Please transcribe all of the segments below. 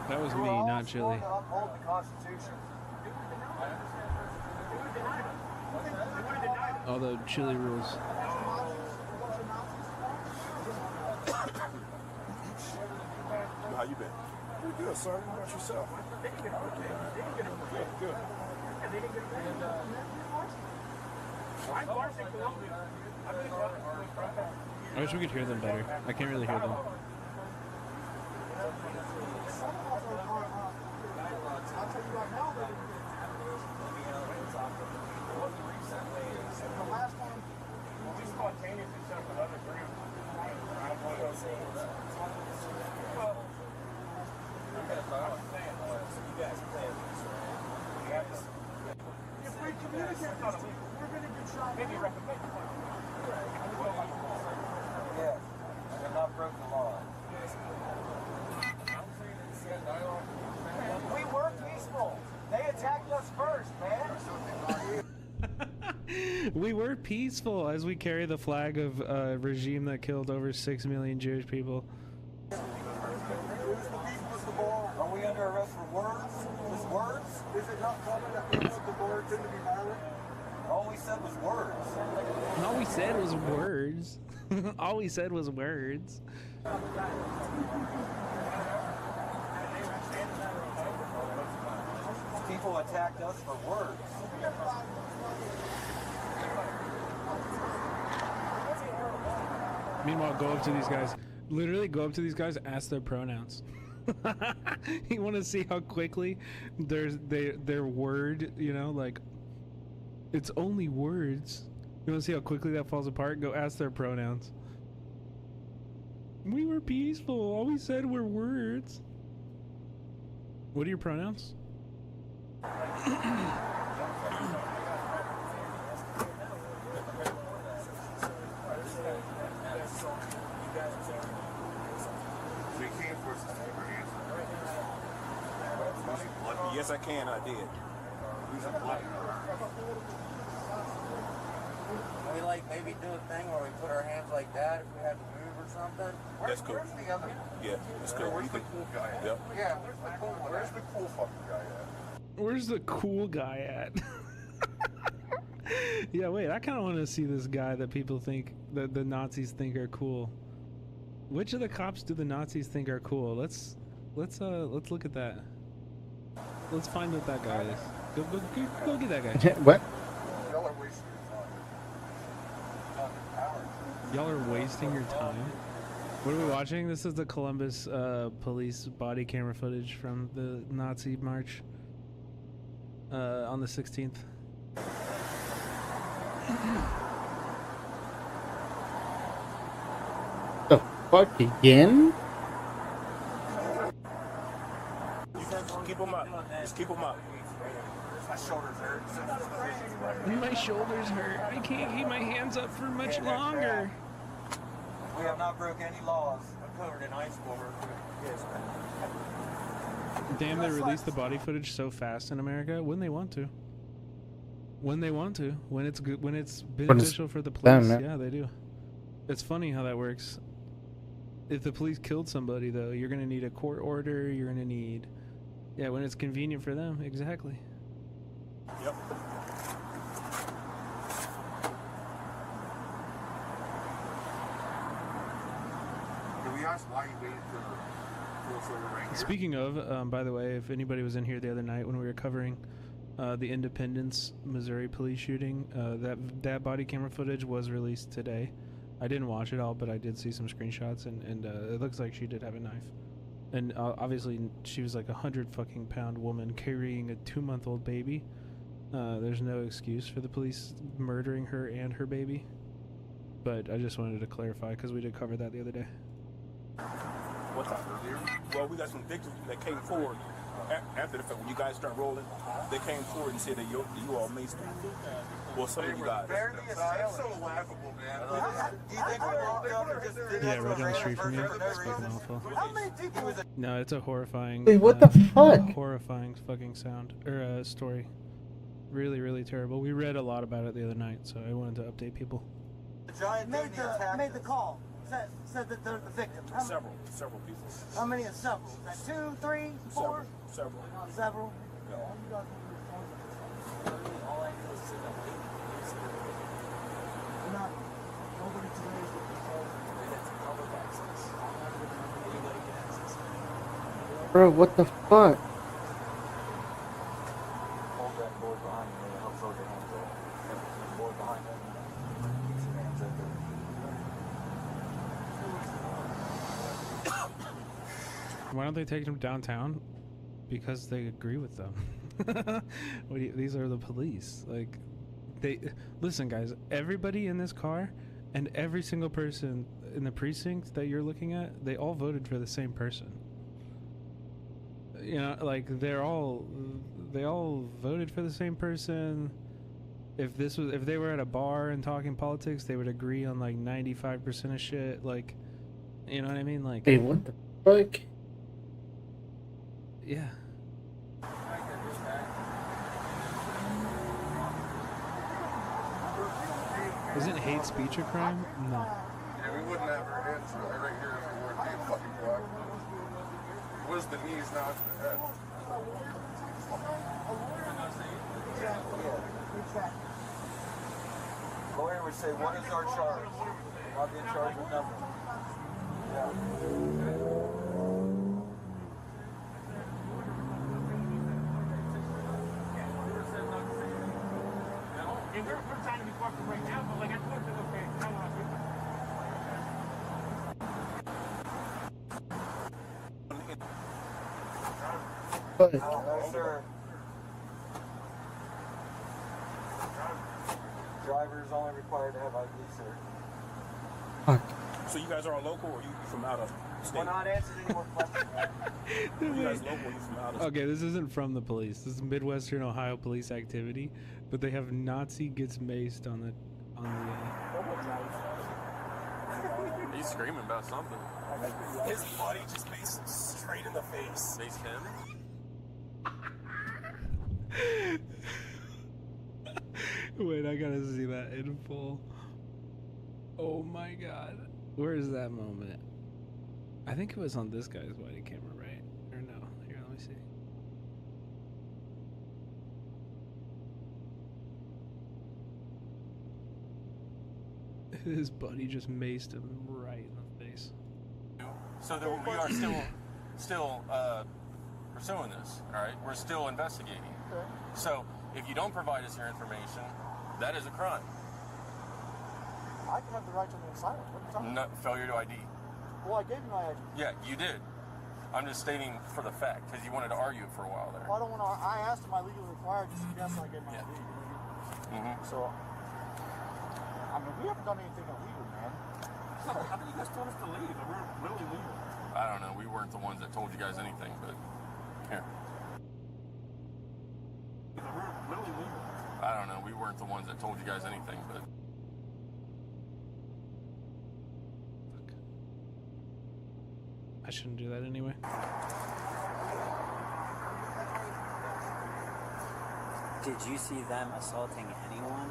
That was me, not Chile. To uphold the Constitution. Although Chile rules. How you been? Pretty good, sir. How about yourself? Good. I wish we could hear them better. I can't really hear them. If we communicate this to you, we're going to get shot. Maybe recommend. Yes, I have not broken the law. We were peaceful. They attacked us first, man. We were peaceful as we carry the flag of a regime that killed over 6 million Jewish people. Are we under arrest for words? Just words? Is it not common that people with the board tend to be violent? All we said was words. All we said was words. All we said was words. People attacked us for words. Meanwhile, go up to these guys. Literally go up to these guys, ask their pronouns. You want to see how quickly their word, you know, like, it's only words. You want to see how quickly that falls apart? Go ask their pronouns. We were peaceful. All we said were words. What are your pronouns? Yes, I can. I did. We like maybe do a thing where we put our hands like that if we had to move or something. That's cool. Where's the other? Yeah, that's cool. Where's the cool guy at? Yep. Yeah, where's the cool one? Where's the cool fucking guy at? Where's the cool guy at? Yeah, wait, I kind of want to see this guy that people think, that the Nazis think are cool. Which of the cops do the Nazis think are cool? Let's look at that. Let's find what that guy is. Go get that guy. What? Y'all are wasting your time. Y'all are wasting your time. What are we watching? This is the Columbus police body camera footage from the Nazi march on the 16th. The fuck again? Keep them up. Just keep them up. My shoulders hurt. My shoulders hurt. I can't keep my hands up for much longer. We have not broken any laws. I'm covered in ice water. Yes, Damn, they release the body footage so fast in America. When they want to. When they want to. When it's good. When it's beneficial for the police. them, Yeah, they do. It's funny how that works. If the police killed somebody, though, you're gonna need a court order. You're gonna need. Yeah, when it's convenient for them. Exactly. Yep. Can we ask why you waited for full silver right here? Speaking of, by the way, if anybody was in here the other night when we were covering the Independence, Missouri police shooting, that body camera footage was released today. I didn't watch it all, but I did see some screenshots, and it looks like she did have a knife. And obviously, she was like 100-fucking-pound woman carrying a 2-month-old baby. There's no excuse for the police murdering her and her baby. But I just wanted to clarify because we did cover that the other day. What time earlier? Well, we got some victims that came forward after the fact. When you guys start rolling, they came forward and said that you all maced them. Well, some of you guys. That's so laughable, man. Do you think we walked up and just did Yeah, that right for down the street from you. no It's fucking reason? awful. How many people was it? No, it's a horrifying. Wait, what the fuck? Horrifying fucking sound or story. Really, really terrible. We read a lot about it the other night, so I wanted to update people. The giant Made the call. said that they're the victim? Several people. How many are several? Is that 2, 3, 4? Several. Several. Not, nobody today is public access. Anybody can access it. Bro, what the fuck? Hold that board behind you, it helps hold your hands up. The board behind you. Keeps your hands up there. Why don't they take them downtown? Because they agree with them. These are the police. Like, they listen, guys. Everybody in this car and every single person in the precinct that you're looking at, they all voted for the same person. You know, like they all voted for the same person. If they were at a bar and talking politics, they would agree on like 95% of shit. Like, you know what I mean? Like, Hey, what the fuck? yeah. Isn't hate speech a crime? No. Yeah, we wouldn't have our hands right here if we weren't being fucking black. It was the knees, now it's the head. Lawyer would say, what is our charge? I'll be in charge of nothing. We're trying to be fucking right now, but like I told you, okay, come on, Fuck. No, sir. Driver is only required to have ID, sir. Fuck. So you guys are all local, or you from out of state? We're not answering any more questions, man. You guys local, or you from out of Okay, this isn't from the police. This is Midwestern Ohio police activity, but they have Nazi gets maced on the. He's screaming about something. His buddy just maced him straight in the face. Mace him? Wait, I gotta see that in full. Oh my god. Where is that moment? I think it was on this guy's body camera, right? Or no? Here, let me see. His buddy just maced him right in the face. So that we are still pursuing this, all right? We're still investigating. Okay. So if you don't provide us your information, that is a crime. I can have the right to remain silent. What are you talking about? No, failure to ID. Well, I gave you my ID. Yeah, you did. I'm just stating for the fact, because you wanted to argue for a while there. Well, I don't want to. I asked him, I legally required. Just yes, I gave my Yeah. ID. Mm-hmm. So, I mean, we haven't done anything illegal, man. I think you guys told us to leave, and we're really leaving. I don't know. We weren't the ones that told you guys anything, but here. We're really leaving. I don't know. We weren't the ones that told you guys anything, but I shouldn't do that anyway. Did you see them assaulting anyone?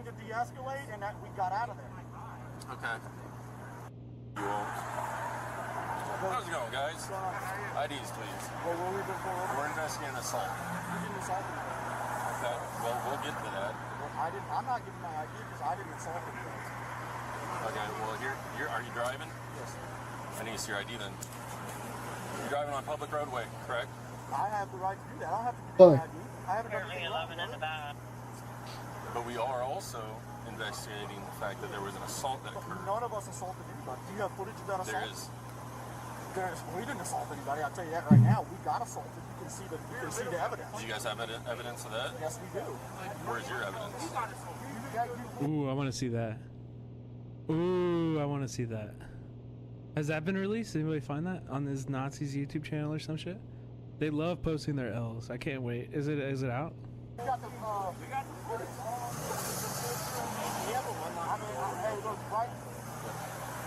To de-escalate, and that we got out of there. okay. You all. How's it going, guys? IDs, please. Well, what we been for? We're investigating assault. You didn't assault me. Okay. Well, we'll get to that. Well, I'm not giving my ID because I didn't assault anybody. Okay. Well, here. Are you driving? Yes, sir. I need to see your ID then. You're driving on public roadway, correct? I have the right to do that. I don't have to give Fuck. you my ID. I haven't done anything wrong. But we are also investigating the fact that there was an assault that But occurred. none of us assaulted anybody. Do you have footage of that assault? There is. We didn't assault anybody. I'll tell you that right now. We got assaulted. You can see the evidence. Do you guys have evidence of that? Yes, we do. Where's your evidence? Ooh, I want to see that. Ooh, I want to see that. Has that been released? Anybody find that on this Nazis YouTube channel or some shit? They love posting their L's. I can't wait. Is it out? We got the footage. The other one. I mean, hey, look, right?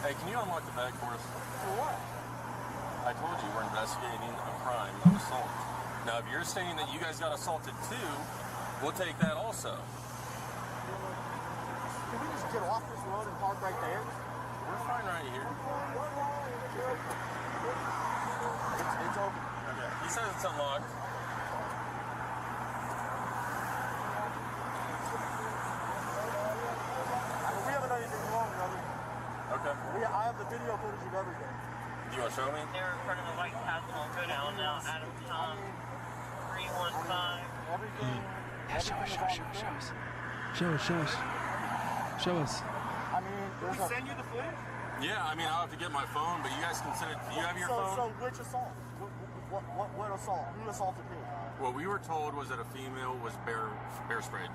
Hey, can you unlock the bag for us? For what? I told you we're investigating a crime of assault. Now, if you're saying that you guys got assaulted too, we'll take that also. can we just get off this road and park right there? We're fine right here. It's open. Okay. He says it's unlocked. We haven't done anything wrong, brother. Okay. I have the video footage of everything. Do you want to show me? They're in front of the White Castle. Go down now. Adam Tom. 315. Everything. Yeah, show us. Show us. I mean, there's a... Send you the footage? Yeah, I mean, I'll have to get my phone, but you guys can send it. Do you have your phone? So which assault? What assault? Who assaulted who? What we were told was that a female was bear sprayed.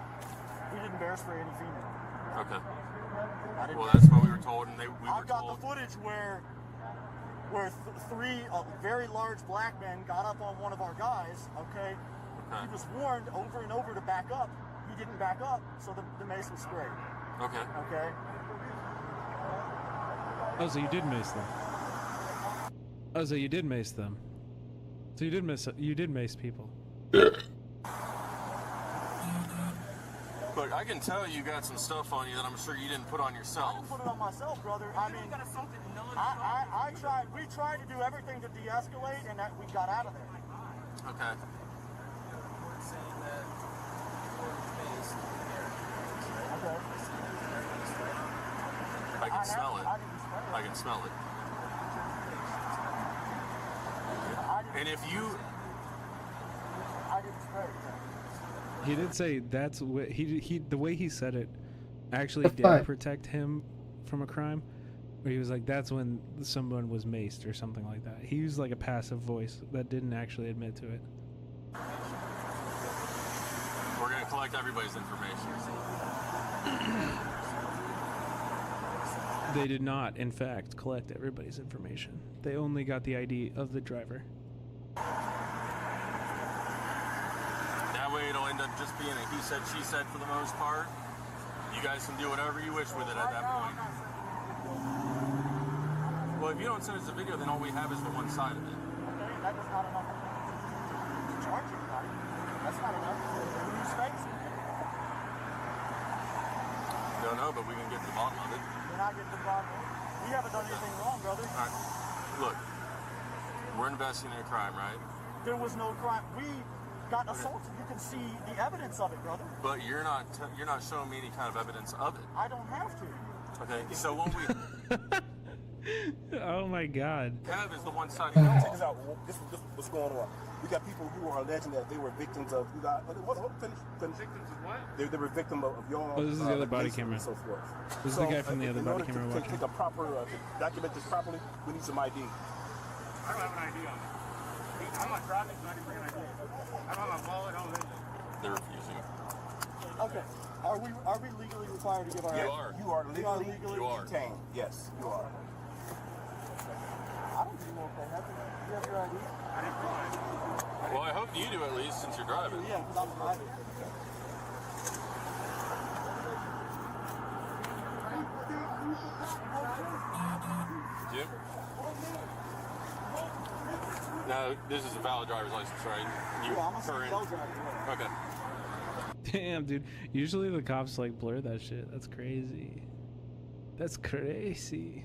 We didn't bear spray any female. Okay. Well, that's what we were told, and I've got the footage where three very large black men got up on one of our guys. Okay. He was warned over and over to back up. He didn't back up, so the mace was sprayed. Okay. Okay. Oh, so you did mace them. Oh, so you did mace them. So you did mace people. Look, I can tell you got some stuff on you that I'm sure you didn't put on yourself. I didn't put it on myself, brother. I mean, we tried to do everything to de-escalate, and that we got out of there. Okay. Okay. I can smell it. I can smell it. And if you... I didn't spray it. He did say that's what he the way he said it actually That's did fine. protect him from a crime. Where he was like, that's when someone was maced or something like that. He used like a passive voice that didn't actually admit to it. We're going to collect everybody's information. They did not, in fact, collect everybody's information. They only got the ID of the driver. That way it'll end up just being a he said, she said for the most part. You guys can do whatever you wish with it at that point. Well, if you don't send us a video, then all we have is the one side of it. Okay, that is not enough to charge anybody. That's not enough. We use fakes. Don't know, but we can get to the bottom of it. We're not getting to the bottom. We haven't done anything wrong, brother. All right. Look, we're investigating a crime, right? There was no crime. We got assaulted. You can see the evidence of it, brother. But you're not showing me any kind of evidence of it. I don't have to. Okay, so when we... Oh my God. Kev is the one side. Check this out. This is what's going on. We got people who are alleging that they were victims of. You got finish. Victims of what? They were victims of y'all. Oh, this is the other body camera. And so forth. This is the guy from the other body camera In order to watching. take a proper to document this properly, we need some ID. I don't have an ID on me. I'm not driving, so I didn't bring an ID. I don't have my wallet, I don't have anything. They're refusing. Okay. Are we legally required to give our... You are legally detained. Yes, you are. I don't think you okay. Do you have your ID? Well, I hope you do at least, since you're driving. Yeah, because I'm driving. Jim? No, this is a valid driver's license, right? You Yeah, I'm a current. CDL driver. Okay. Damn, dude. Usually the cops like blur that shit. That's crazy. That's crazy.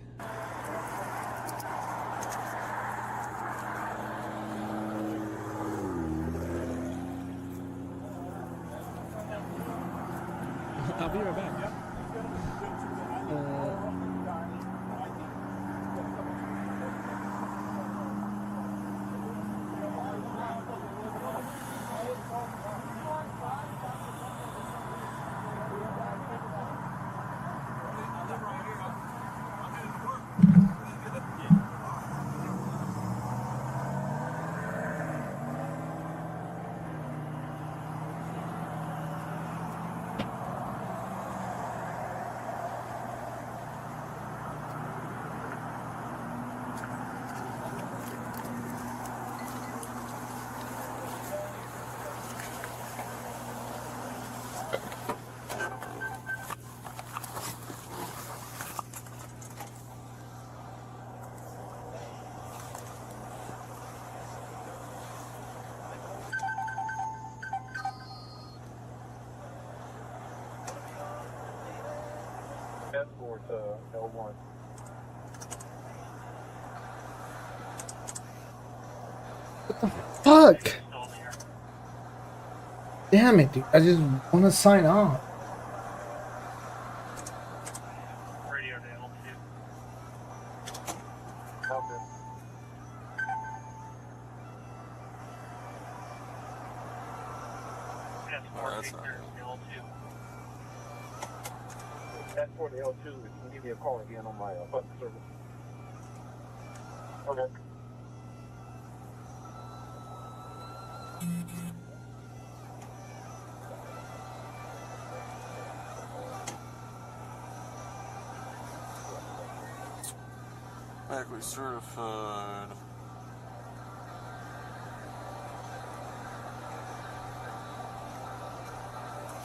I'll be right back. Escort L1. What the fuck? Damn it, dude. I just want to sign off. Radio to L2. Okay. That's not good. Escort L2, you can give me a call again on my button service. Okay. Medically certified.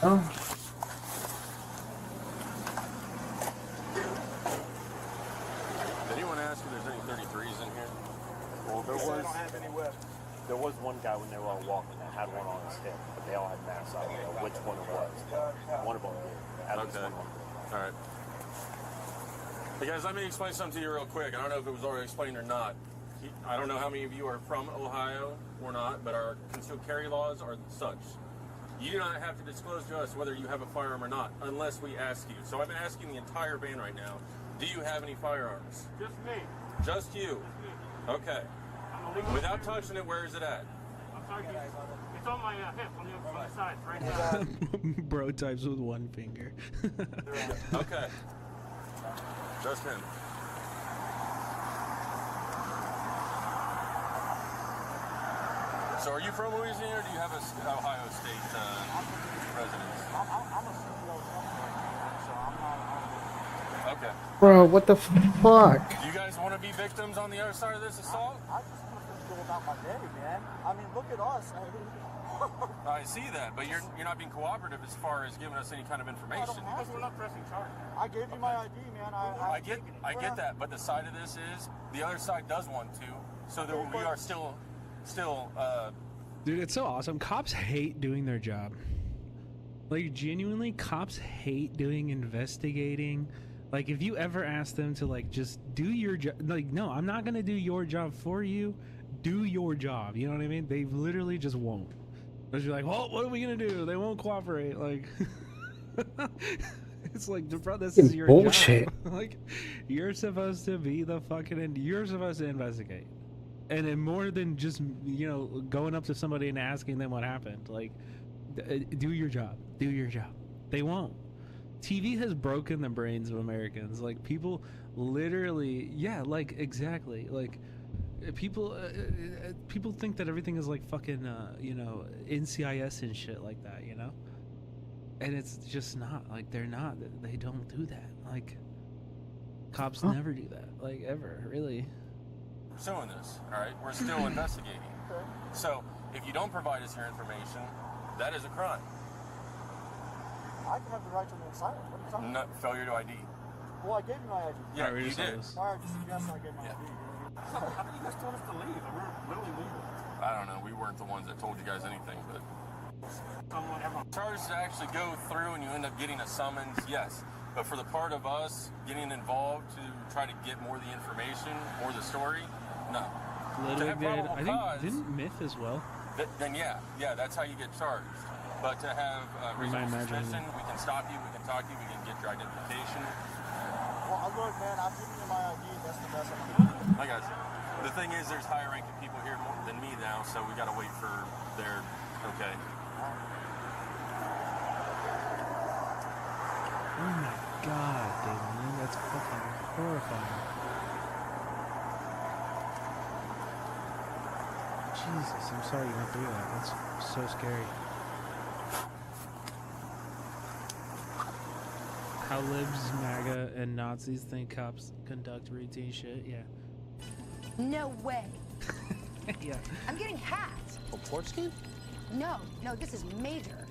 Oh. Did anyone ask if there's any 33s in here? Well, There was one guy when they were all walking that had one on his hip, but they all had masks. I don't know which one it was. One of them did. At least Okay. one of them did. All right. Hey guys, let me explain something to you real quick. I don't know if it was already explained or not. I don't know how many of you are from Ohio or not, but our concealed carry laws are such. You do not have to disclose to us whether you have a firearm or not, unless we ask you. So I'm asking the entire band right now, do you have any firearms? Just me. Just you? Okay. Without touching it, where is it at? I'm sorry, it's on my hip, on the side, right now. Bro types with one finger. Okay. Just him. So are you from Louisiana or do you have a Ohio State residence? I'm a CEO company, so I'm not. Okay. Bro, what the fuck? Do you guys want to be victims on the other side of this assault? I just want to feel about my day, man. I mean, look at us. I see that, but you're not being cooperative as far as giving us any kind of information. Because we're not pressing charges. I gave you my ID, man. I get that, but the side of this is the other side does want to, so that we are still. Dude, it's so awesome. Cops hate doing their job. Like, genuinely, cops hate doing investigating. Like, if you ever ask them to, like, just do your job, like, no, I'm not gonna do your job for you. Do your job. You know what I mean? They literally just won't. They're just like, well, what are we gonna do? They won't cooperate. Like, it's like, bro, this is your bullshit. job. Like, you're supposed to be the fucking, you're supposed to investigate. And then more than just, you know, going up to somebody and asking them what happened. Like, do your job. Do your job. They won't. TV has broken the brains of Americans. Like, people literally, yeah, like, exactly. Like, people think that everything is like fucking, you know, NCIS and shit like that, you know? And it's just not. Like, they're not. They don't do that. Like, cops never do that. Like, ever, really. Pursuing this, all right? We're still investigating. Okay. So, if you don't provide us your information, that is a crime. I can have the right to remain silent. What are you talking about? No, failure to ID. Well, I gave you my ID. Yeah, Alright, we you just saw did. this. Why just yes, I gave my ID. How did you guys told us to leave? We're literally leaving. I don't know. We weren't the ones that told you guys anything, but Someone ever. charges to actually go through and you end up getting a summons, yes. But for the part of us getting involved to try to get more of the information or the story, no. Little have did, probable I think, cause- didn't Myth as well? Then yeah, that's how you get charged. But to have reasonable suspicion, we can stop you, we can talk to you, we can get your identification. Well, look, man, I've given you my ID. That's the best I can do. I got you. The thing is, there's higher ranking people here more than me now, so we got to wait for their okay. Oh my god, dude, man, that's fucking horrifying. Jesus, I'm sorry you went through that. That's so scary. How libs, MAGA, and Nazis think cops conduct routine shit? Yeah. No way. Yeah. I'm getting hacked. A porch skin? No, this is major.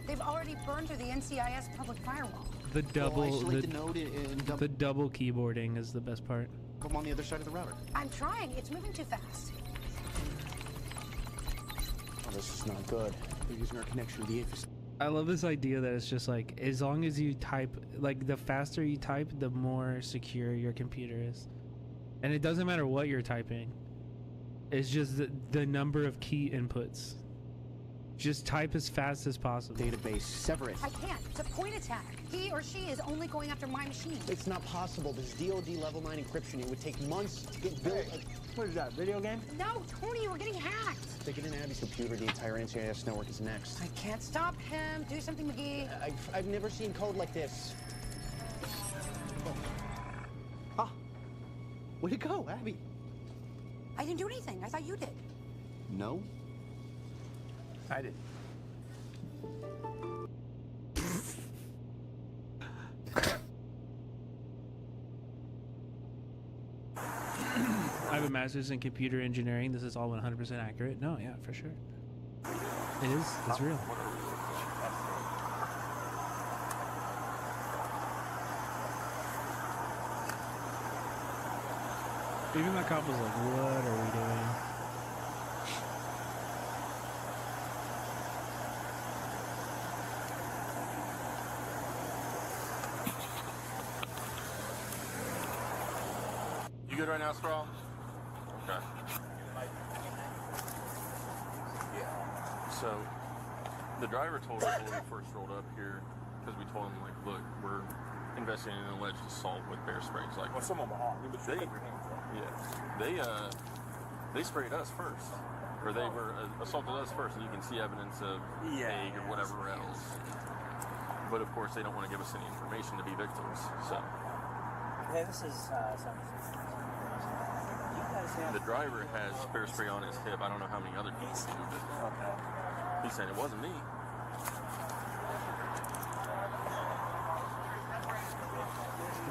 They've already burned through the NCIS public firewall. The double, isolate the node and dump the double keyboarding is the best part. come on the other side of the router. I'm trying. It's moving too fast. Oh, this is not good. They're using our connection to the infrastructure. I love this idea that it's just like, as long as you type, like the faster you type, the more secure your computer is. And it doesn't matter what you're typing. It's just the number of key inputs. Just type as fast as possible. Database Severus. I can't. It's a point attack. He or she is only going after my machine. It's not possible. This DoD level 9 encryption. It would take months to get built. What is that, video game? No, Tony, we're getting hacked. Stick it in Abby's computer. The entire NCIS network is next. I can't stop him. Do something, McGee. I've never seen code like this. Ah, where'd it go, Abby? I didn't do anything. I thought you did. No. I did. I have a master's in computer engineering. This is all 100% accurate. No, yeah, for sure. It is. It's real. Even my cop was like, what are we doing? You good right now, Straw? Okay. So, the driver told us when we first rolled up here, because we told him, like, look, we're investigating an alleged assault with bear spray. He's like, Well, someone behind you, but you kept your hands up. yeah, they sprayed us first, or they were assaulted us first, and you can see evidence of egg or whatever else. But of course, they don't want to give us any information to be victims. So. Hey, this is The driver has bear spray on his hip. I don't know how many other people do, but he's saying it wasn't me.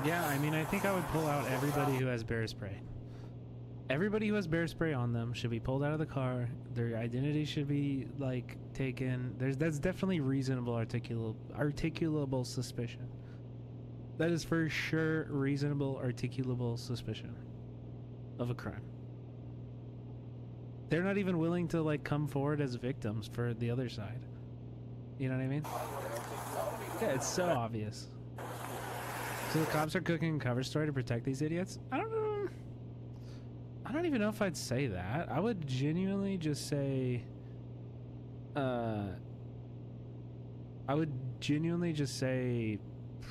Yeah, I mean, I think I would pull out everybody who has bear spray. Everybody who has bear spray on them should be pulled out of the car. Their identity should be, like, taken. That's definitely reasonable articulable suspicion. That is for sure reasonable articulable suspicion of a crime. They're not even willing to, like, come forward as victims for the other side. You know what I mean? Yeah, it's so obvious. So the cops are cooking a cover story to protect these idiots? I don't know. I don't even know if I'd say that. I would genuinely just say...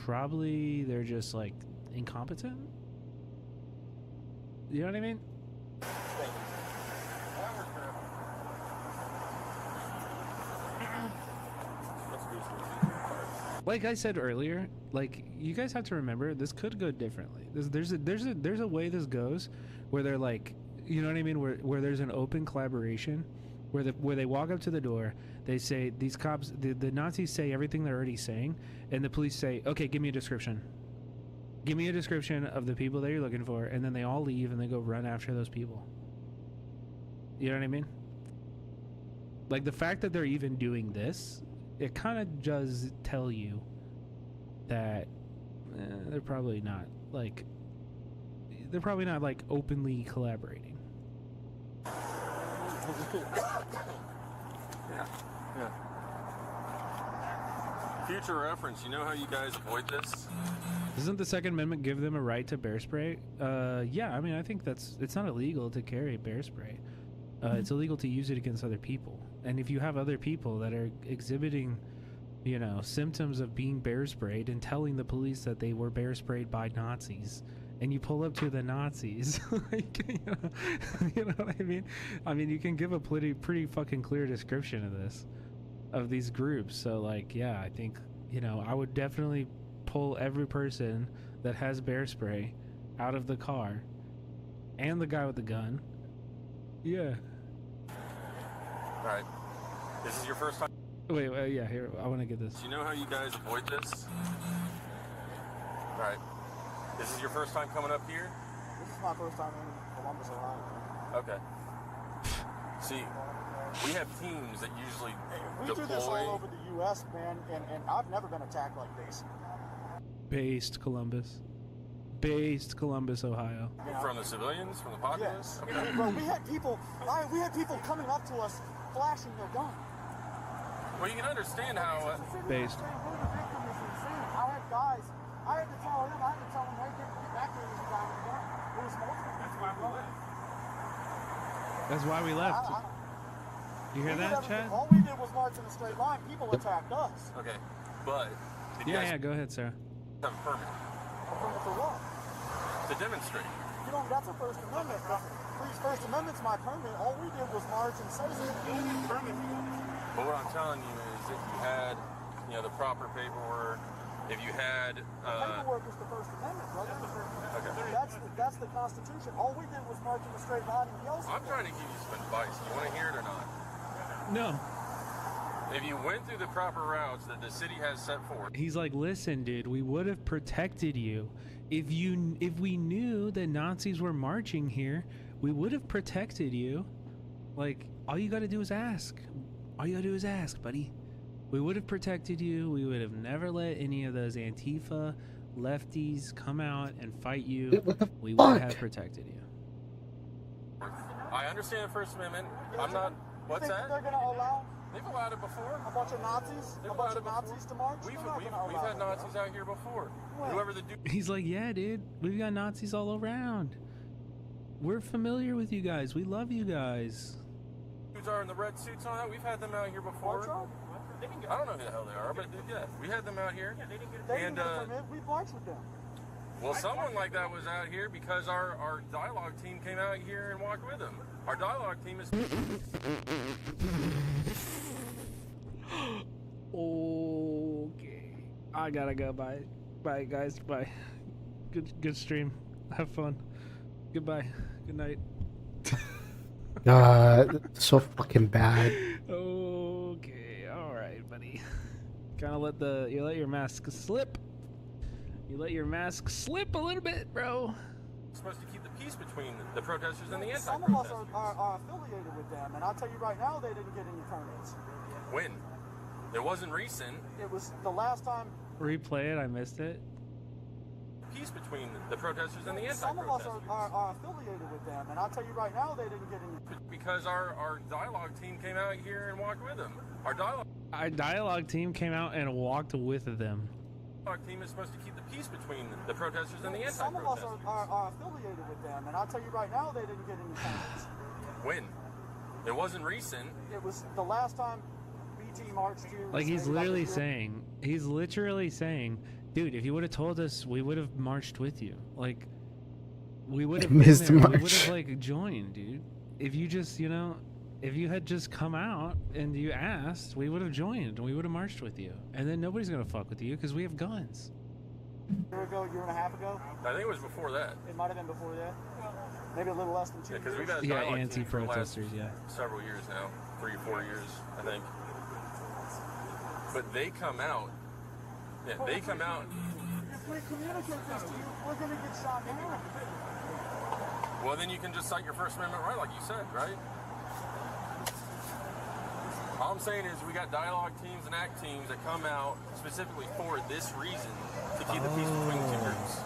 probably they're just, like, incompetent? You know what I mean? Like I said earlier, like, you guys have to remember, this could go differently. There's a way this goes where they're like, you know what I mean, where there's an open collaboration, where they walk up to the door, they say, these cops, the Nazis say everything they're already saying, and the police say, okay, give me a description. Give me a description of the people that you're looking for, and then they all leave and they go run after those people. You know what I mean? Like, the fact that they're even doing this, it kind of does tell you that they're probably not like openly collaborating. Yeah. Future reference, you know how you guys avoid this? Doesn't the Second Amendment give them a right to bear spray? Yeah, I mean, I think it's not illegal to carry bear spray. It's illegal to use it against other people. And if you have other people that are exhibiting, you know, symptoms of being bear sprayed and telling the police that they were bear sprayed by Nazis, and you pull up to the Nazis, like, you know what I mean? I mean, you can give a pretty fucking clear description of this, of these groups. So, like, yeah, I think, you know, I would definitely pull every person that has bear spray out of the car, and the guy with the gun. Yeah. Alright. This is your first time? Wait, yeah, here, I want to get this. Do you know how you guys avoid this? Alright. This is your first time coming up here? This is my first time in Columbus, Ohio. Okay. See, we have teams that usually We deploy. do this all over the U.S., man, and I've never been attacked like this. Based Columbus, Ohio. From the civilians, from the populace? Yeah. Bro, we had people coming up to us flashing their gun. Well, you can understand how based. I had guys, I had to tell him, hey, get back here with the guy with the gun. There was multiple. That's why we left. You hear that, Chad? All we did was march in a straight line. People attacked us. Okay, but did you Yeah, guys yeah, go ahead, Sarah. have a permit A permit for what? to demonstrate? You know, that's a First Amendment. Please, First Amendment's my permit. All we did was march and say something. But what I'm telling you is if you had, the proper paperwork, if you had... paperwork is the First Amendment, brother. Okay. That's the Constitution. All we did was march in a straight line and yell. I'm trying to give you some advice. You want to hear it or not? No. If you went through the proper routes that the city has set forth... He's like, listen, dude, we would have protected you. If we knew that Nazis were marching here, we would have protected you. Like, all you gotta do is ask. All you gotta do is ask, buddy. We would have protected you. We would have never let any of those Antifa lefties come out and fight you. We would have protected you. I understand the First Amendment. I'm not... What's that? They're gonna allow... They've allowed it before. A bunch of Nazis? A bunch of Nazis to march? We've had Nazis out here before. Whoever the dude... He's like, yeah, dude. We've got Nazis all around. We're familiar with you guys. We love you guys. Dudes are in the red suits and all that. We've had them out here before. I don't know who the hell they are, but yeah, we had them out here. They didn't get a permit. We marched with them. Well, someone like that was out here because our dialogue team came out here and walked with them. Our dialogue team is... Okay. I gotta go. Bye. Bye, guys. Bye. Good stream. Have fun. Goodbye. Good night. So fucking bad. Okay. Alright, buddy. Kinda you let your mask slip. You let your mask slip a little bit, bro. Supposed to keep the peace between the protesters and the anti-protesters. Some of us are affiliated with them, and I'll tell you right now, they didn't get any permits. When? It wasn't recent. It was the last time. Replay it. I missed it. Peace between the protesters and the anti-protesters. Some of us are affiliated with them, and I'll tell you right now, they didn't get any. Because our dialogue team came out here and walked with them. Our dialogue team came out and walked with them. Team is supposed to keep the peace between the protesters and the anti-protesters. Some of us are affiliated with them, and I'll tell you right now, they didn't get any permits. When? It wasn't recent. It was the last time BT marched here. Like he's literally saying, dude, if you would have told us, we would have marched with you. Like, we would have missed the we march. would have like joined, dude. If you just, if you had just come out and you asked, we would have joined and we would have marched with you. And then nobody's gonna fuck with you because we have guns. Year and a half ago? I think it was before that. It might have been before that. Maybe a little less than 2 years. Because we've had dialogue teams for the last anti-protesters, several years now, 3 or 4 years, I think. But they come out. Yeah, they come out. If we communicate this to you, we're gonna get shot down. Well, then you can just cite your First Amendment right, like you said, right? All I'm saying is we got dialogue teams and act teams that come out specifically for this reason, to keep the peace between the two groups.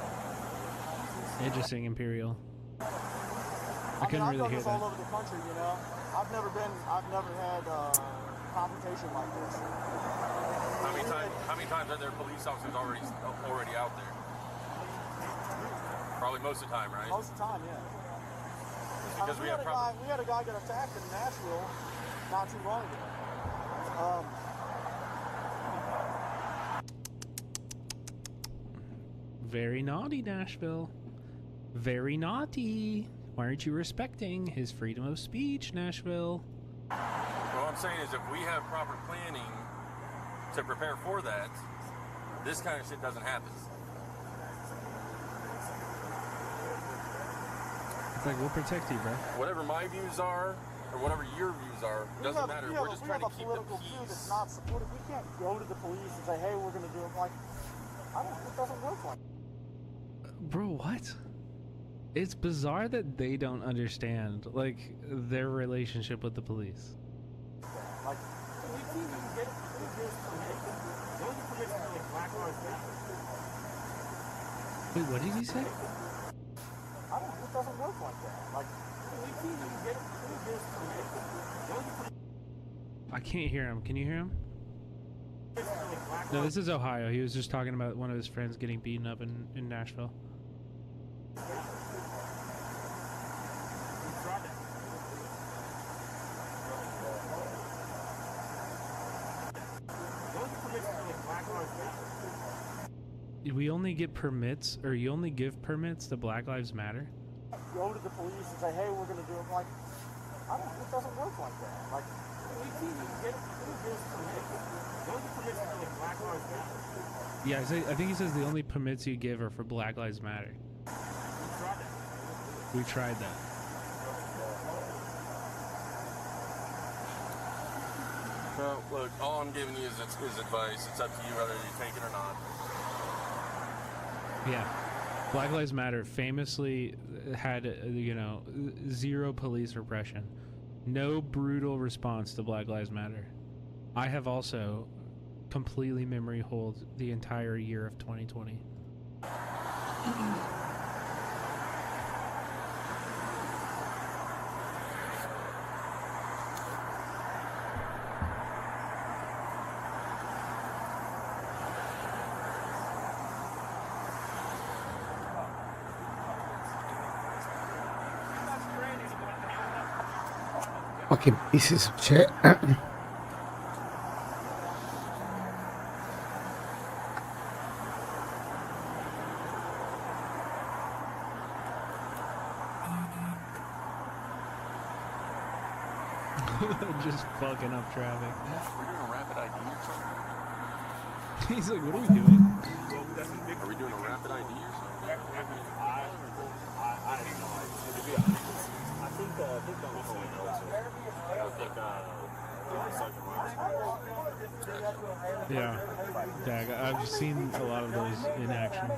Interesting, Imperial. I couldn't I've really done hear this that. all over the country, I've never had confrontation like this. How many times are there police officers already out there? Probably most of the time, right? Most of the time, yeah. It's because we had a guy get attacked in Nashville not too long ago. Very naughty, Nashville. Very naughty. Why aren't you respecting his freedom of speech, Nashville? What I'm saying is if we have proper planning to prepare for that, this kind of shit doesn't happen. It's like, we'll protect you, bro. Whatever my views are, or whatever your views are, doesn't matter. We're just trying to keep the view that's not supported. We can't go to the police and say, hey, we're going to do it. Like, it doesn't work like that. Bro, what? It's bizarre that they don't understand, like, their relationship with the police. Like, wait, what did he say? It doesn't work like that. Like, I can't hear him. Can you hear him? No, this is Ohio. He was just talking about one of his friends getting beaten up in Nashville. We only get permits, or you only give permits to Black Lives Matter? Go to the police and say, hey, we're going to do it. Like, it doesn't work like that. Like, we get who gives permits? Those are permits for like Black Lives Matter. Yeah, I think he says the only permits you give are for Black Lives Matter. We tried that. Well, look, all I'm giving you is advice. It's up to you whether you take it or not. Yeah. Black Lives Matter famously had, zero police repression. No brutal response to Black Lives Matter. I have also completely memory holed the entire year of 2020. Fucking pieces of shit. Just fucking up traffic. We're doing a rapid ID or something? He's like, what are we doing? Are we doing a rapid ID or something? I have no idea. To be honest, I think that was only Yeah. Dag, I've seen a lot of those in action.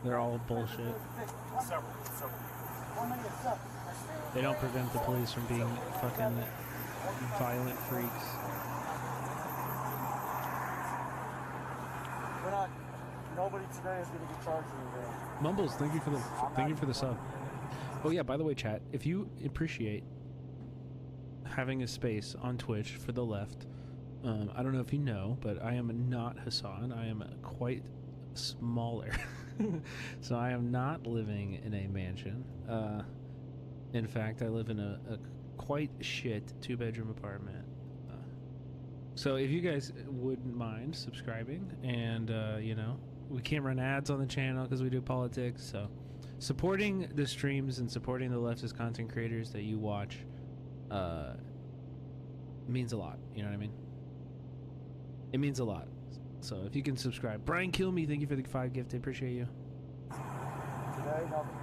They're all bullshit. They don't prevent the police from being fucking violent freaks. Nobody today is going to get charged anything. Mumbles, thank you for the sub. Oh yeah, by the way, chat, if you appreciate having a space on Twitch for the left, I don't know if you know, but I am not Hassan. I am quite smaller, so I am not living in a mansion. In fact, I live in a quite shit 2-bedroom apartment. So if you guys wouldn't mind subscribing, and we can't run ads on the channel because we do politics, so supporting the streams and supporting the leftist content creators that you watch means a lot. You know what I mean? It means a lot. So if you can subscribe. Brian Kill Me, thank you for the 5 gift. I appreciate you. Today, nothing.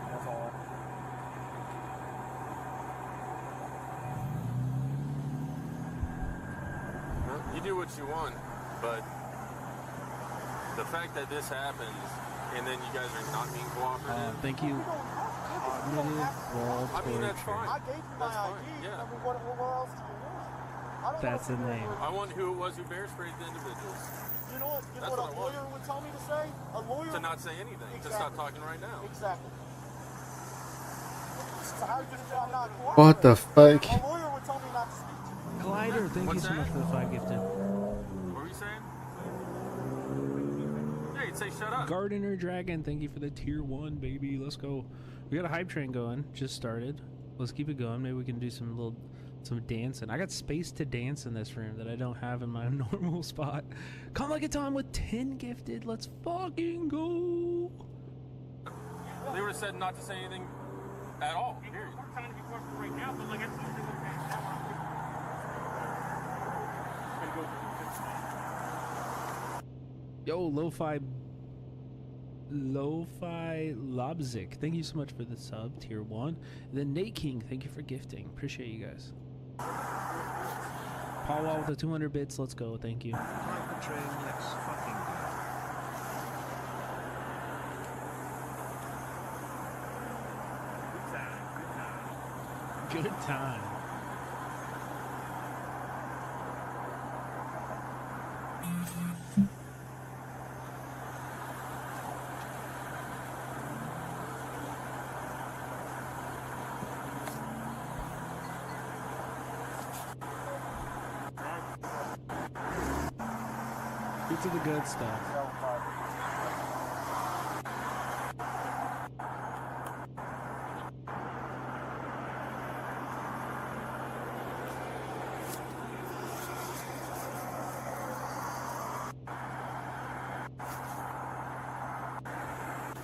That's all. You do what you want, but the fact that this happens and then you guys are not being cooperative. Thank you. I mean, that's fine. I gave you my ID. Yeah. I mean, what else do you need? That's the name. I want who it was who bear sprayed the individuals. You know what a lawyer would tell me to say? A lawyer To not say anything. Exactly. To stop talking right now. Exactly. So how you just I'm not What the fuck? A lawyer would tell me not to speak to you. Glider, thank you so much for the 5 gifted. What were you saying? Yeah, you'd say shut up. Gardener Dragon, thank you for the tier 1, baby. Let's go. We got a hype train going. Just started. Let's keep it going. Maybe we can do some dancing. I got space to dance in this room that I don't have in my normal spot. Come like a Tom with 10 gifted. Let's fucking go. They would have said not to say anything at all. Period. We're trying to be careful right now, but like I told you, Yo, Lo-Fi Lobzik, thank you so much for the sub, tier 1. And then Nate King, thank you for gifting. Appreciate you guys. Paul Wall with the 200 bits, let's go, thank you. Drive the train, let's fucking go. Good time. Get to the good stuff.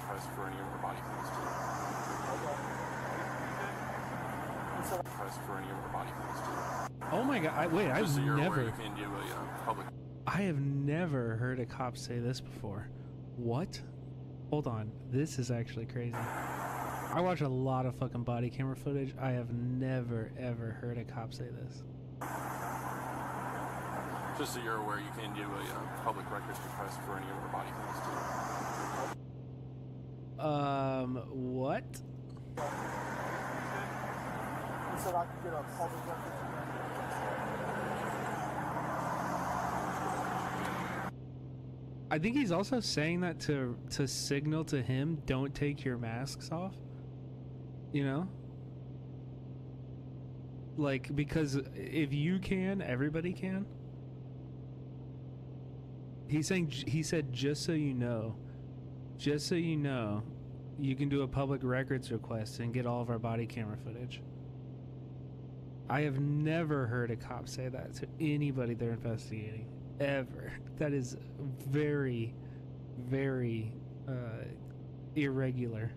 Press for any of our body parts too. Press for any of our body parts too. Oh my god! Just I've so you're aware, never. you can do a public. I have never heard a cop say this before. What? Hold on. This is actually crazy. I watch a lot of fucking body camera footage. I have never ever heard a cop say this. Just so you're aware, you can do a public records request for any of our body parts too. What? He said I could get a public record. I think he's also saying that to signal to him, don't take your masks off. You know? Like, because if you can, everybody can. He said, just so you know, you can do a public records request and get all of our body camera footage. I have never heard a cop say that to anybody they're investigating. Ever. That is very, very irregular.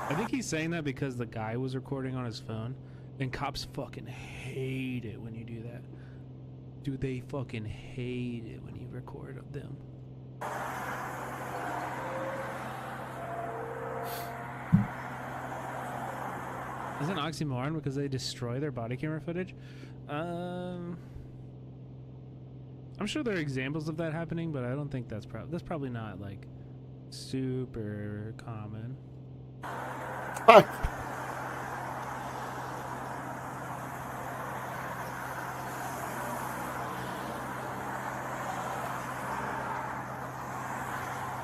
I think he's saying that because the guy was recording on his phone, and cops fucking hate it when you do that. Dude, they fucking hate it when you record them. Is it an oxymoron because they destroy their body camera footage? I'm sure there are examples of that happening, but I don't think that's probably not like super common. Fuck.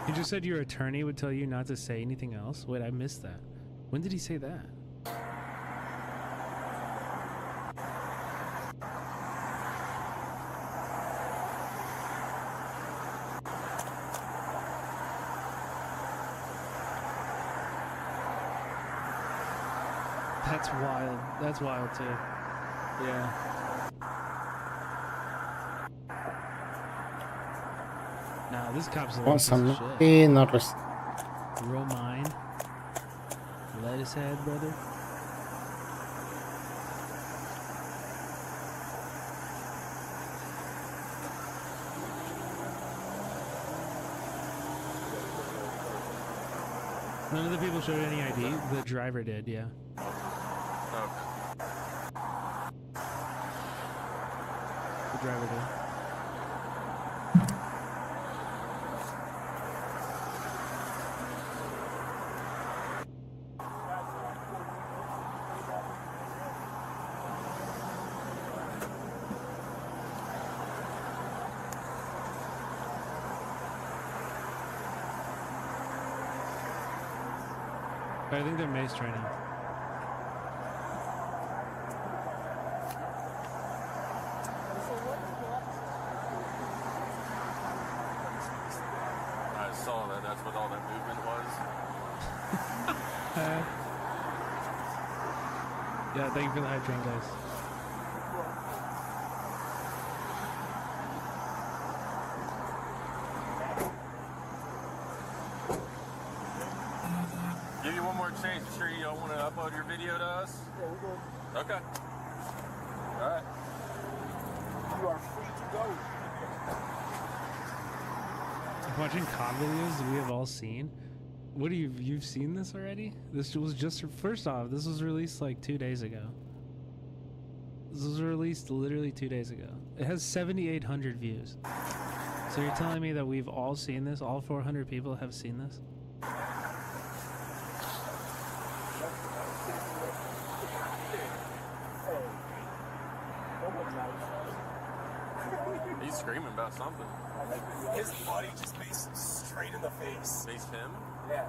You just said your attorney would tell you not to say anything else? Wait, I missed that. When did he say that? That's wild. That's wild too. Yeah. Nah, this cop's a little Want piece of some shit. peanuts? Real mine. Lettuce head, brother. None of the people showed any ID. The driver did, yeah. The driver did. I think they're mace training. I saw that. That's what all that movement was. Yeah, thank you for the hype train, guys. Give you one more chance. You sure you don't want to upload your video to us? Yeah, we're good. Okay. All right. You are free to go. Watching COD videos we have all seen. What do you've seen this already? This was just, first off, this was released like 2 days ago. This was released literally 2 days ago. It has 7,800 views. So you're telling me that we've all seen this? All 400 people have seen this? He's screaming about something. His buddy just maced him straight in the face. Maced him? Yeah.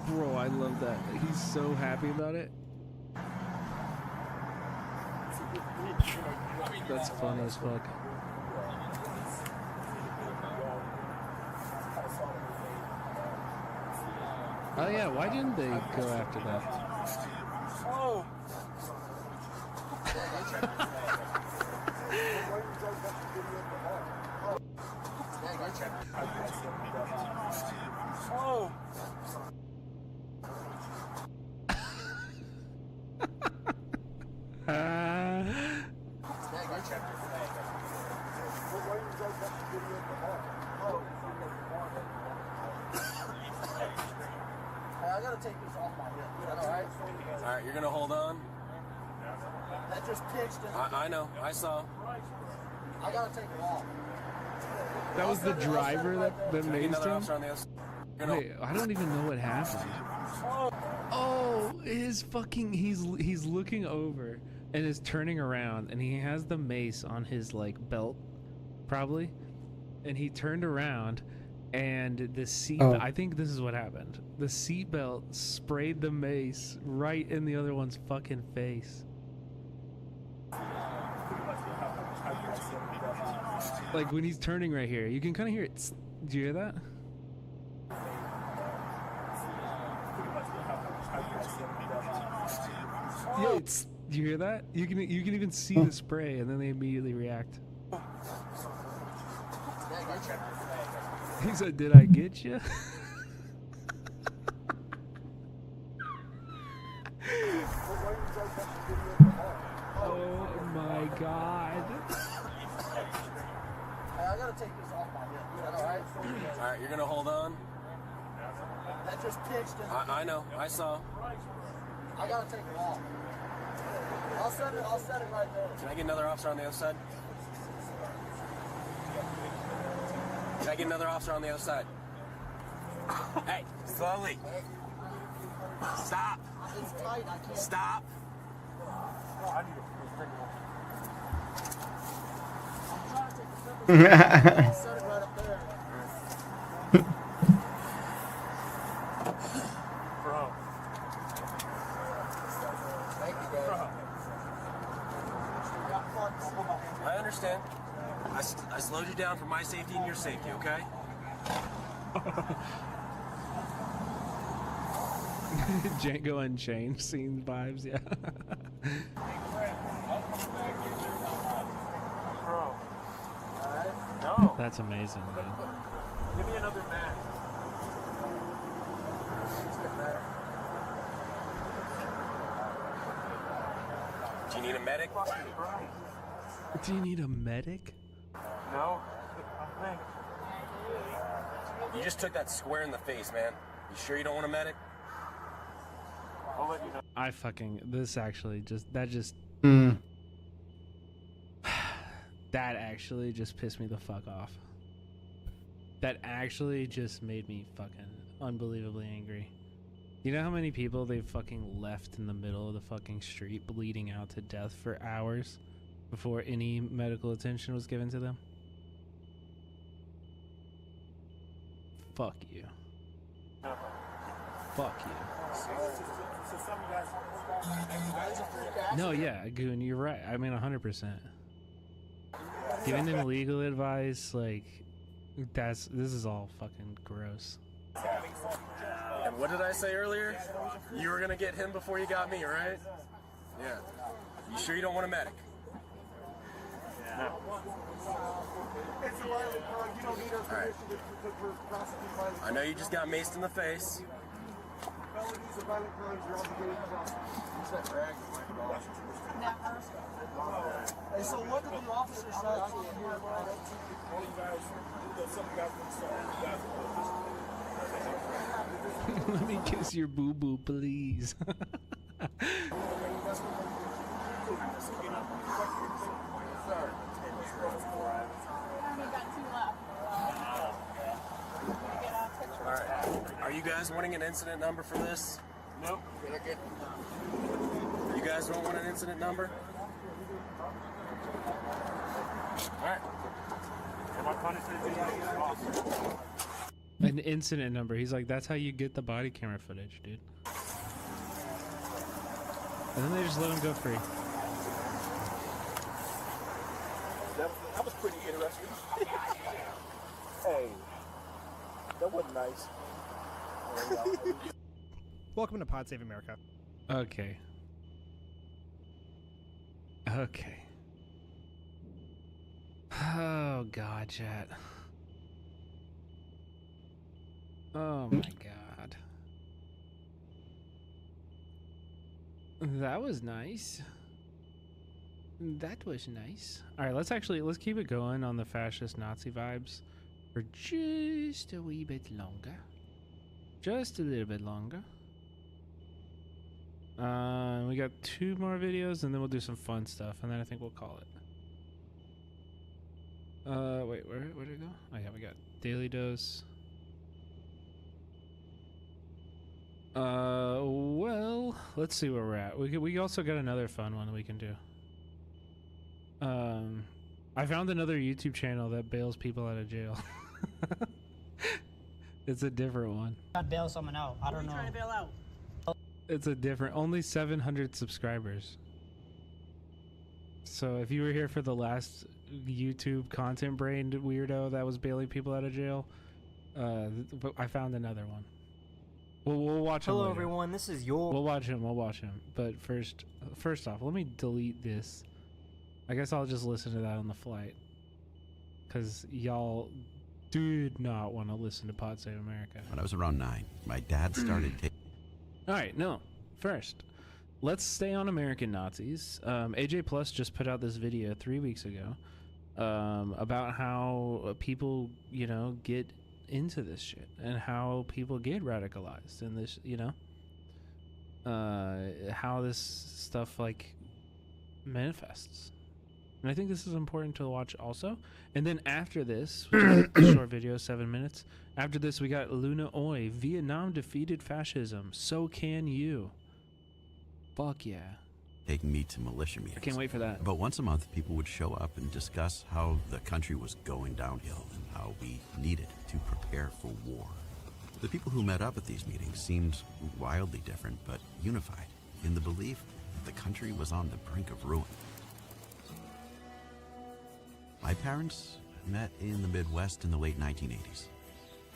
Bro, I love that. He's so happy about it. That's funny as fuck. Oh yeah, why didn't they go after that? Oh. Oh. I gotta take this off my hip. Is that alright? Alright, you're gonna hold on. That just pitched and I know, I saw. I gotta take it off. That was the driver that mazed him? On the Wait, I don't even know what happened. Oh, his fucking he's looking over and is turning around and he has the mace on his like belt probably, and he turned around and the seat I think this is what happened. The seatbelt sprayed the mace right in the other one's fucking face. Like when he's turning right here, you can kind of hear it. Do you hear that? Yeah, do you hear that? You can even see the spray, and then they immediately react. He said, "Did I get you?" Oh my god! I gotta take this off my hip. Is that alright? Alright, you're gonna hold on. That just pitched and I know, I saw. I gotta take it off. I'll set it right there. Can I get another officer on the other side? Can I get another officer on the other side? Hey, slowly. Stop. It's tight, I can't. Stop. I'm trying to take a separate I'll set it right up there. Bro. Thank you, guys. I understand. I slowed you down for my safety and your safety, okay? Django Unchained scene vibes, yeah. Bro. No. That's amazing, man. Give me another match. Do you need a medic? Do you need a medic? No. You just took that square in the face, man. You sure you don't want a medic? I'll let you know. I fucking that actually just pissed me the fuck off. That actually just made me fucking unbelievably angry. You know how many people they've fucking left in the middle of the fucking street bleeding out to death for hours before any medical attention was given to them? Fuck you. Fuck you. No, yeah, Goon, you're right. I mean, 100%. Giving them legal advice, like, this is all fucking gross. And what did I say earlier? You were gonna get him before you got me, right? Yeah. You sure you don't want a medic? No. Alright. I know you just got maced in the face. Hey, so what did the officer say here? Let me kiss your boo-boo, please. Alright. Are you guys wanting an incident number for this? Nope. You guys don't want an incident number? Alright. My punishment is An incident number. He's like, that's how you get the body camera footage, dude. And then they just let him go free. That was pretty interesting. Hey, that wasn't nice. Welcome to Pod Save America. Okay. Okay. Oh, God, chat. Oh, my God. That was nice. That was nice. All right, let's keep it going on the fascist Nazi vibes for just a wee bit longer. Just a little bit longer. We got 2 more videos and then we'll do some fun stuff and then I think we'll call it. Wait, where did it go? Oh yeah, we got Daily Dose. Well, let's see where we're at. We also got another fun one we can do. I found another YouTube channel that bails people out of jail. It's a different one. I'd bail someone out. I don't know. Trying to bail out. It's a different, only 700 subscribers. So if you were here for the last YouTube content brained weirdo that was bailing people out of jail, I found another one. We'll watch him. Hello everyone, this is your. We'll watch him. But first off, let me delete this. I guess I'll just listen to that on the flight, cause y'all did not want to listen to Pod Save America. When I was around 9, my dad started taking. All right, no. First, let's stay on American Nazis. AJ Plus just put out this video 3 weeks ago about how people, get into this shit and how people get radicalized in this, how this stuff like manifests. And I think this is important to watch also. And then after this, which is a short video, 7 minutes. After this, we got Luna Oi. Vietnam defeated fascism. So can you. Fuck yeah. Taking me to militia meetings. I can't wait for that. About once a month, people would show up and discuss how the country was going downhill and how we needed to prepare for war. The people who met up at these meetings seemed wildly different, but unified in the belief that the country was on the brink of ruin. My parents met in the Midwest in the late 1980s.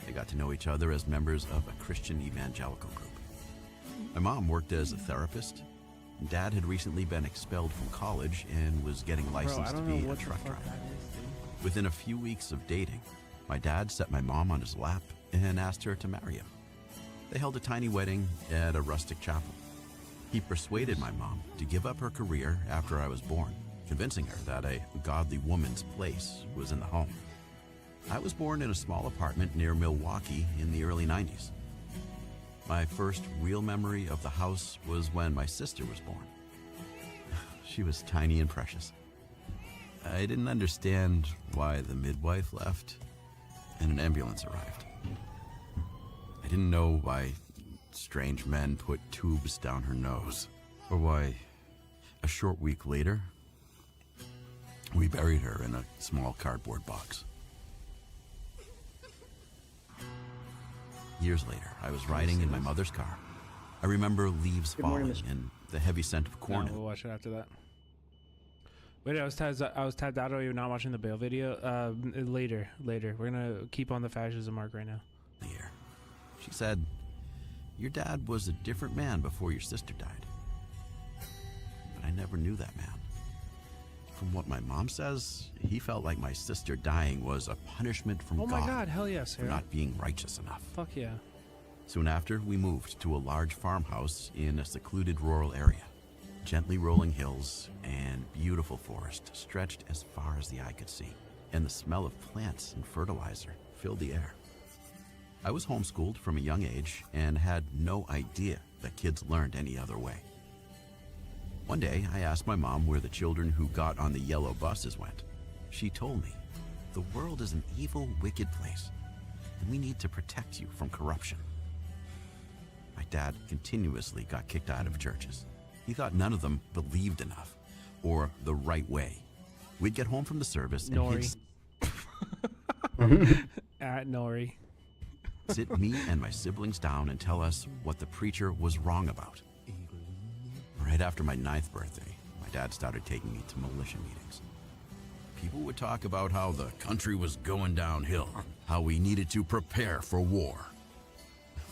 They got to know each other as members of a Christian evangelical group. My mom worked as a therapist. Dad had recently been expelled from college and was getting licensed to be a truck driver. Within a few weeks of dating, my dad set my mom on his lap and asked her to marry him. They held a tiny wedding at a rustic chapel. He persuaded my mom to give up her career after I was born, convincing her that a godly woman's place was in the home. I was born in a small apartment near Milwaukee in the early 90s. My first real memory of the house was when my sister was born. She was tiny and precious. I didn't understand why the midwife left and an ambulance arrived. I didn't know why strange men put tubes down her nose, or why a short week later, we buried her in a small cardboard box. Years later, I was riding in my mother's car. I remember leaves falling and the heavy scent of corn. No, we'll watch it after that. Wait, I was tabbed out. Are you not watching the bail video? Later. We're gonna keep on the fascism mark right now. She said, "Your dad was a different man before your sister died." But I never knew that man. From what my mom says, he felt like my sister dying was a punishment from God. Oh my God, hell yes, for not being righteous enough. Fuck yeah. Soon after, we moved to a large farmhouse in a secluded rural area. Gently rolling hills and beautiful forest stretched as far as the eye could see, and the smell of plants and fertilizer filled the air. I was homeschooled from a young age and had no idea that kids learned any other way. One day, I asked my mom where the children who got on the yellow buses went. She told me, "The world is an evil, wicked place, and we need to protect you from corruption." My dad continuously got kicked out of churches. He thought none of them believed enough, or the right way. We'd get home from the service and Nori. At Nori. sit me and my siblings down and tell us what the preacher was wrong about. Right after my 9th birthday, my dad started taking me to militia meetings. People would talk about how the country was going downhill, how we needed to prepare for war.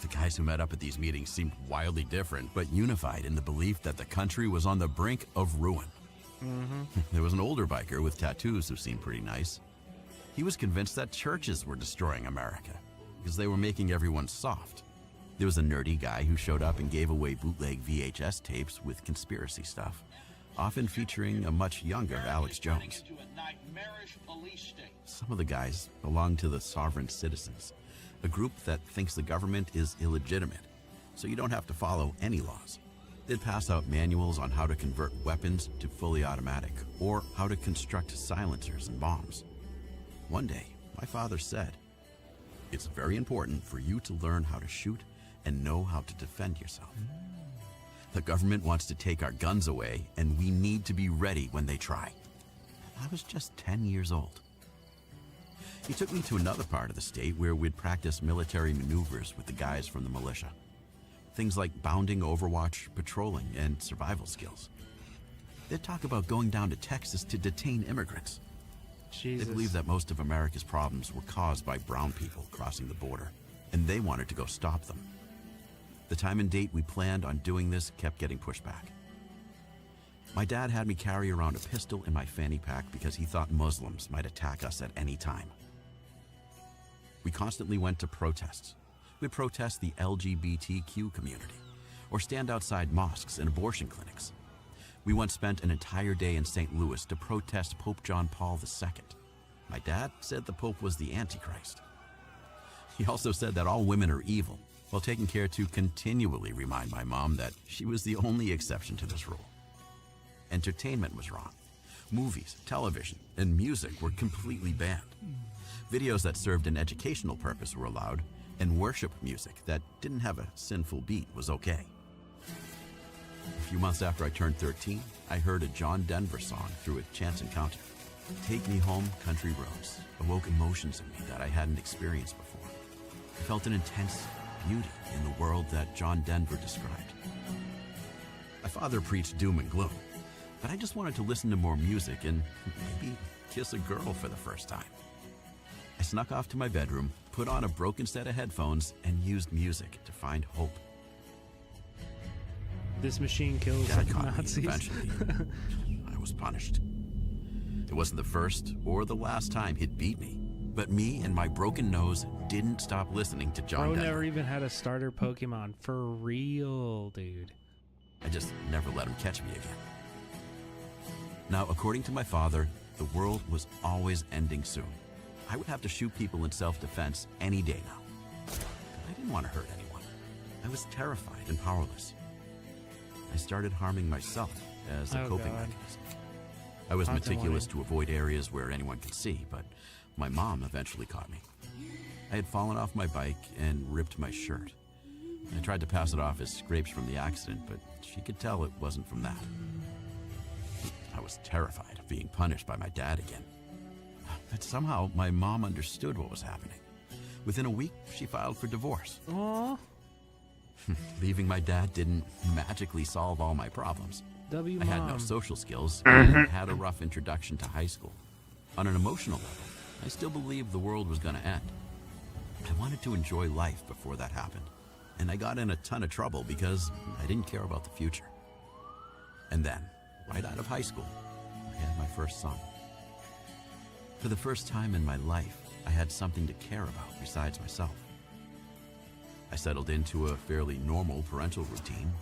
The guys who met up at these meetings seemed wildly different, but unified in the belief that the country was on the brink of ruin. There was an older biker with tattoos who seemed pretty nice. He was convinced that churches were destroying America because they were making everyone soft. There was a nerdy guy who showed up and gave away bootleg VHS tapes with conspiracy stuff, often featuring a much younger Alex Jones. Some of the guys belong to the Sovereign Citizens, a group that thinks the government is illegitimate, so you don't have to follow any laws. They'd pass out manuals on how to convert weapons to fully automatic, or how to construct silencers and bombs. One day, my father said, "It's very important for you to learn how to shoot and know how to defend yourself. The government wants to take our guns away, and we need to be ready when they try." I was just 10 years old. He took me to another part of the state where we'd practice military maneuvers with the guys from the militia. Things like bounding overwatch, patrolling, and survival skills. They'd talk about going down to Texas to detain immigrants. Jesus. They believed that most of America's problems were caused by brown people crossing the border, and they wanted to go stop them. The time and date we planned on doing this kept getting pushed back. My dad had me carry around a pistol in my fanny pack because he thought Muslims might attack us at any time. We constantly went to protests. We'd protest the LGBTQ community, or stand outside mosques and abortion clinics. We once spent an entire day in St. Louis to protest Pope John Paul II. My dad said the Pope was the Antichrist. He also said that all women are evil, while taking care to continually remind my mom that she was the only exception to this rule. Entertainment was wrong. Movies, television, and music were completely banned. Videos that served an educational purpose were allowed, and worship music that didn't have a sinful beat was okay. A few months after I turned 13, I heard a John Denver song through a chance encounter. "Take Me Home, Country Roads" awoke emotions in me that I hadn't experienced before. I felt an intense beauty in the world that John Denver described. My father preached doom and gloom, but I just wanted to listen to more music and maybe kiss a girl for the first time. I snuck off to my bedroom, put on a broken set of headphones, and used music to find hope. This machine kills Dad caught Nazis. me eventually. I was punished. It wasn't the first or the last time he'd beat me, but me and my broken nose didn't stop listening to John Bro Denver. never even had a starter Pokemon. For real, dude. I just never let him catch me again. Now, according to my father, the world was always ending soon. I would have to shoot people in self-defense any day now. But I didn't want to hurt anyone. I was terrified and powerless. I started harming myself as a coping mechanism. I was meticulous to avoid areas where anyone could see, but my mom eventually caught me. I had fallen off my bike and ripped my shirt. I tried to pass it off as scrapes from the accident, but she could tell it wasn't from that. I was terrified of being punished by my dad again. But somehow, my mom understood what was happening. Within a week, she filed for divorce. Aww. Leaving my dad didn't magically solve all my problems. I had no social skills and had a rough introduction to high school. On an emotional level, I still believed the world was going to end. I wanted to enjoy life before that happened, and I got in a ton of trouble because I didn't care about the future. And then, right out of high school, I had my first son. For the first time in my life, I had something to care about besides myself. I settled into a fairly normal parental routine,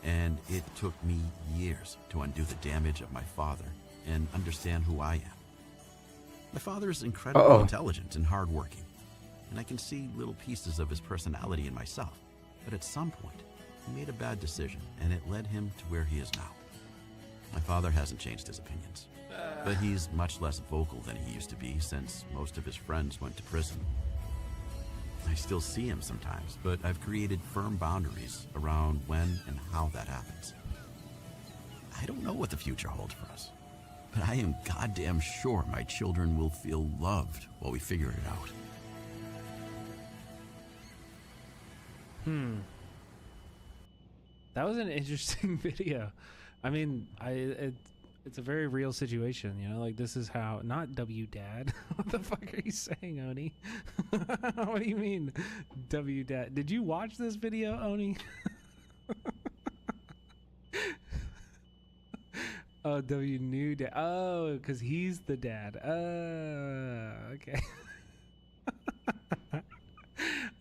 and it took me years to undo the damage of my father and understand who I am. My father is incredibly intelligent and hardworking, and I can see little pieces of his personality in myself. But at some point, he made a bad decision, and it led him to where he is now. My father hasn't changed his opinions, but he's much less vocal than he used to be since most of his friends went to prison. I still see him sometimes, but I've created firm boundaries around when and how that happens. I don't know what the future holds for us, but I am goddamn sure my children will feel loved while we figure it out. That was an interesting video. I mean, it's a very real situation, you know. Like this is how not W Dad. What the fuck are you saying, Oni? What do you mean, W Dad? Did you watch this video, Oni? Oh, W new dad. Oh, because he's the dad. Oh, okay.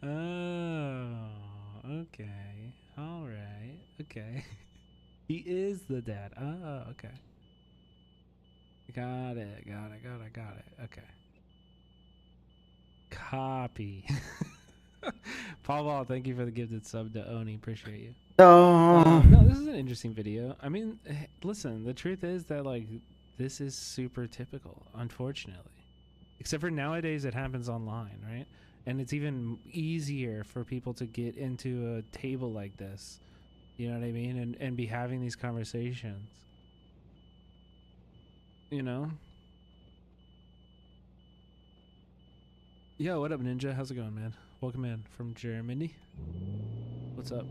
Oh, okay. All right. Okay. He is the dad. Oh, okay. Got it. Okay. Copy. Paul Ball, thank you for the gifted sub to Oni. Appreciate you. Oh. No, this is an interesting video. I mean, listen, the truth is that, like, this is super typical, unfortunately. Except for nowadays it happens online, right? And it's even easier for people to get into a table like this. You know what I mean? And be having these conversations. You know? Yo, what up, Ninja? How's it going, man? Welcome in from Germany. What's up?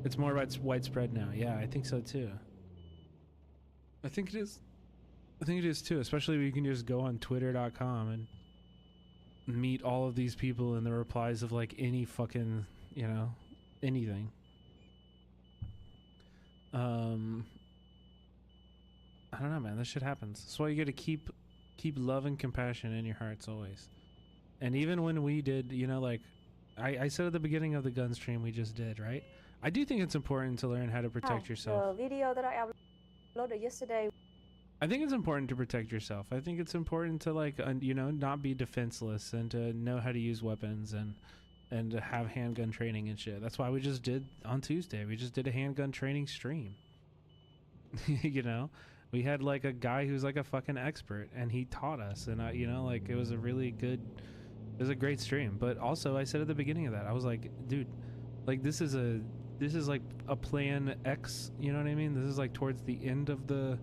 It's more widespread now. Yeah, I think so too. I think it is. I think it is too, especially when you can just go on twitter.com and meet all of these people in the replies of like any fucking, you know, anything. I don't know, man. This shit happens. That's why you gotta keep love and compassion in your hearts always. And even when we did, you know, like I said at the beginning of the gun stream we just did, right? I do think it's important to learn how to protect yourself. The video that I uploaded yesterday. I think it's important to protect yourself. I think it's important to, like, you know, not be defenseless and to know how to use weapons and to have handgun training and shit. That's why we just did on Tuesday. We just did a handgun training stream. You know, we had like a guy who's like a fucking expert and he taught us, and you know, like it was a really good, it was a great stream. But also I said at the beginning of that, I was like, dude, like this is like a plan X, you know what I mean? This is like towards the end of the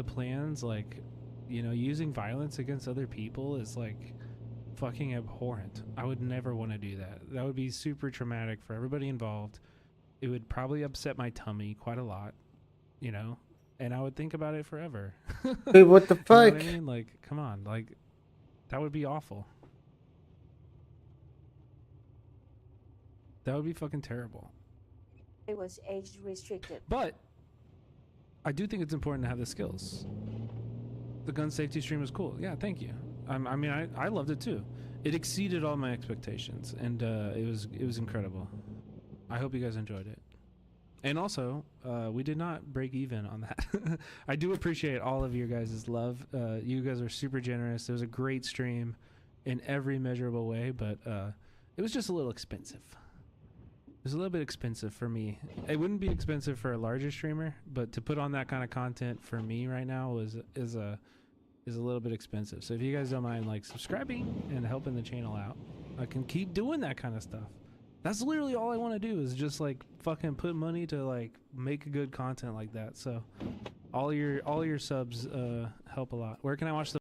plans. Like, you know, using violence against other people is like fucking abhorrent. I would never want to do that. That would be super traumatic for everybody involved. It would probably upset my tummy quite a lot, you know, and I would think about it forever. Dude, what the fuck? You know what I mean? Like, come on, like that would be awful. That would be fucking terrible. It was age restricted. But I do think it's important to have the skills. The gun safety stream was cool. Yeah, thank you. I mean, I loved it too. It exceeded all my expectations, and it was incredible. I hope you guys enjoyed it. And also, we did not break even on that. I do appreciate all of your guys' love. You guys are super generous. It was a great stream in every measurable way, but it was just a little expensive. It was a little bit expensive for me. It wouldn't be expensive for a larger streamer, but to put on that kind of content for me right now is a little bit expensive. So if you guys don't mind, like, subscribing and helping the channel out, I can keep doing that kind of stuff. That's literally all I want to do, is just like fucking put money to like make good content like that. So all your subs help a lot. Where can I watch the